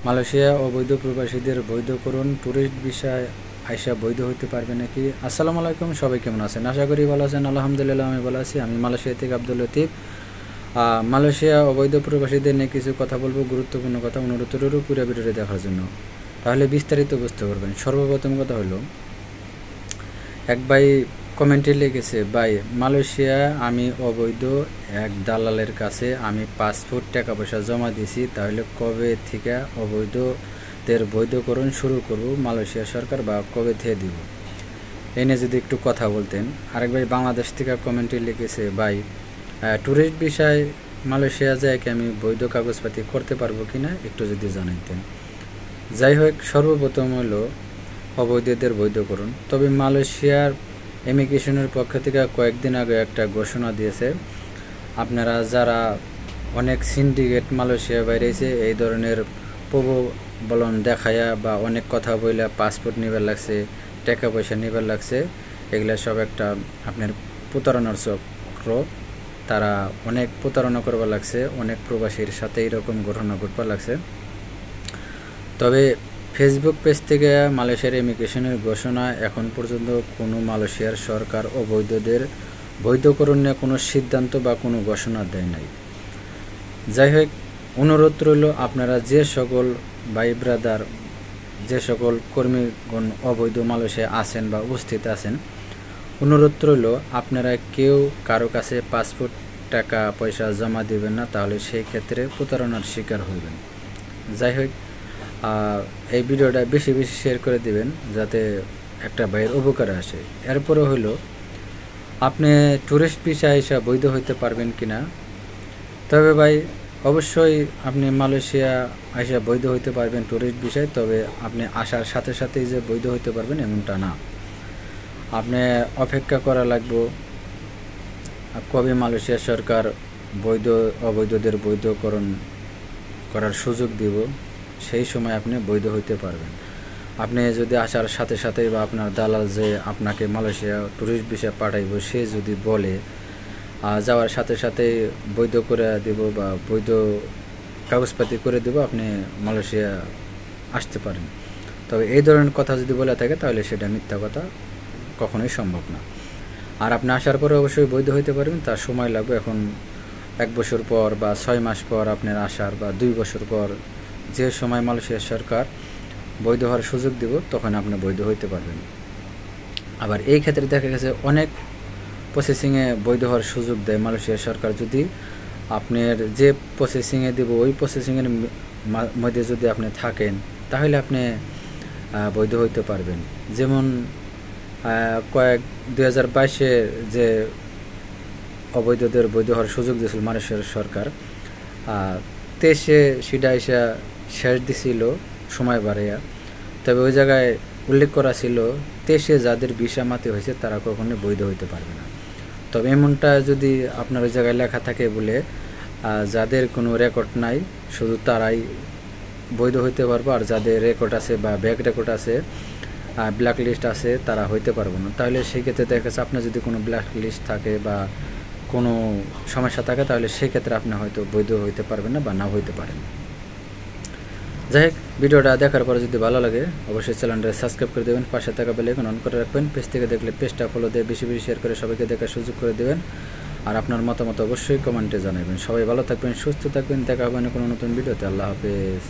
Malaysia অবৈধ প্রবাসীদের বৈধকরণ tourist ভিসায় আইসা বৈধ হতে পারবে নাকি? আসসালামু আলাইকুম, সবাই কেমন আছেন? আশা করি ভালো আছেন। আলহামদুলিল্লাহ, আমি ভালো আছি। আমি মালয়েশিয়া থেকে আব্দুল লতিফ। মালয়েশিয়া অবৈধ প্রবাসীদের নিয়ে কিছু কথা বলবো, গুরুত্বপূর্ণ কথা। অনুরোধ রইল পুরো ভিডিওটি দেখার জন্য, তাহলে বিস্তারিত বুঝতে পারবেন। সর্বপ্রথম কথা হলো, এক ভাই কমেন্টে লিখেছে, ভাই মালয়েশিয়া আমি অবৈধ এক দালালের কাছে আমি পাসপোর্ট টাকা পয়সা জমা দিয়েছি, তাহলে কবে থেকে অবৈধদের বৈধকরণ শুরু করব মালয়েশিয়া সরকার, বা কবে থেকে দিব? এই নিয়ে যদি একটু কথা বলতেন। আরেক ভাই বাংলাদেশ থেকে কমেন্টে লিখেছে, ভাই ট্যুরিস্ট বিষয় মালয়েশিয়া যায় কি আমি বৈধ কাগজপাতি করতে পারবো কিনা একটু যদি জানাইতেন। যাই হোক, সর্বপ্রথম হলো অবৈধদের বৈধকরণ। তবে মালয়েশিয়ার ইমিগ্রেশনের পক্ষ থেকে কয়েকদিন আগে একটা ঘোষণা দিয়েছে, আপনারা যারা অনেক সিন্ডিকেট মালয়েশিয়া বাইরেছে, এই ধরনের প্রবলন দেখায়া বা অনেক কথা বইলা পাসপোর্ট নিবার লাগছে, টাকা পয়সা নিবার লাগছে, এগুলা সব একটা আপনার প্রতারণার চক্র। তারা অনেক প্রতারণা করবার লাগছে, অনেক প্রবাসীর সাথে এরকম ঘটনা ঘটবার লাগছে। তবে ফেসবুক পেজ থেকে মালয়েশিয়ার ইমিগ্রেশনের ঘোষণা, এখন পর্যন্ত কোনো মালয়েশিয়ার সরকার অবৈধদের বৈধকরণ নিয়ে কোনো সিদ্ধান্ত বা কোনো ঘোষণা দেয় নাই। যাই হোক, অনুরোধ রইল, আপনারা যে সকল ভাই ব্রাদার, যে সকল কর্মীগণ অবৈধ মালয়েশিয়ায় আছেন বা উপস্থিত আছেন, অনুরোধ রইল আপনারা কেউ কারো কাছে পাসপোর্ট টাকা পয়সা জমা দেবেন না, তাহলে সেই ক্ষেত্রে প্রতারণার শিকার হইবেন। যাই হোক, এই ভিডিওটা বেশি বেশি শেয়ার করে দিবেন, যাতে একটা ভাইয়ের উপকারে আসে। এরপরে হইল, আপনি ট্যুরিস্ট ভিসা হিসাবে বৈধ হইতে পারবেন কিনা? তবে ভাই অবশ্যই আপনি মালয়েশিয়া আইসা বৈধ হইতে পারবেন ট্যুরিস্ট ভিসায়। তবে আপনি আসার সাথে সাথেই যে বৈধ হইতে পারবেন এমনটা না। আপনি অপেক্ষা করা লাগবে কবে মালয়েশিয়া সরকার অবৈধদের বৈধকরণ করার সুযোগ দিব, সেই সময় আপনি বৈধ হইতে পারবেন। আপনি যদি আসার সাথে সাথেই বা আপনার দালাল যে আপনাকে মালয়েশিয়া ট্যুরিস্ট ভিসা পাঠাইব, সে যদি বলে যাওয়ার সাথে সাথে বৈধ করে দেব বা বৈধ কাগজপাতি করে দেব, আপনি মালয়েশিয়া আসতে পারেন। তবে এই ধরনের কথা যদি বলে থাকে, তাহলে সেটা মিথ্যা কথা, কখনোই সম্ভব না। আর আপনি আসার পরে অবশ্যই বৈধ হইতে পারবেন, তার সময় লাগবে। এখন 1 বছর পর বা 6 মাস পর আপনার আসার, বা 2 বছর পর, যে সময় মালয়েশিয়া সরকার বৈধ হওয়ার সুযোগ দিব, তখন আপনি বৈধ হইতে পারবেন। আবার এই ক্ষেত্রে দেখা গেছে অনেক প্রসেসিংয়ে বৈধ হওয়ার সুযোগ দেয় মালয়েশিয়া সরকার। যদি আপনার যে প্রসেসিংয়ে দেব, ওই প্রসেসিংয়ের মধ্যে যদি আপনি থাকেন, তাহলে আপনি বৈধ হইতে পারবেন। যেমন 2022-এ যে অবৈধদের বৈধ হওয়ার সুযোগ দিয়েছিল মালয়েশিয়ার সরকার, 23-এ সেটা এসে শেষ দিছিল সময় বাড়াইয়া। তবে ওই জায়গায় উল্লেখ করা ছিল 23-এ যাদের ভিসা মাতে হয়েছে তারা কখনোই বৈধ হইতে পারবে না। তবে এমনটা যদি আপনার ওই জায়গায় লেখা থাকে বলে, যাদের কোনো রেকর্ড নাই শুধু তারাই বৈধ হইতে পারবো, আর যাদের রেকর্ড আছে বা ব্যাক রেকর্ড আছে, ব্ল্যাক লিস্ট আছে, তারা হইতে পারবো না। তাহলে সেই ক্ষেত্রে দেখা যাচ্ছে আপনার যদি কোনো ব্ল্যাক লিস্ট থাকে বা কোনো সমস্যা থাকে, তাহলে সেক্ষেত্রে আপনি হয়তো বৈধ হইতে পারবেন না বা না হইতে পারেন। যাই হোক, ভিডিওটা দেখার পরে যদি ভালো লাগে অবশ্যই চ্যানেলটা সাবস্ক্রাইব করে দেবেন, পাশে থাকা বেল আইকন অন করে রাখবেন। পেজ থেকে দেখলে পেজটা ফলো দিয়ে বেশি বেশি শেয়ার করে সবাইকে দেখার সুযোগ করে দেবেন। আর আপনার মতামত অবশ্যই কমেন্টে জানাবেন। সবাই ভালো থাকবেন, সুস্থ থাকবেন। দেখা হবে না কোনো নতুন ভিডিওতে। আল্লাহ হাফেজ।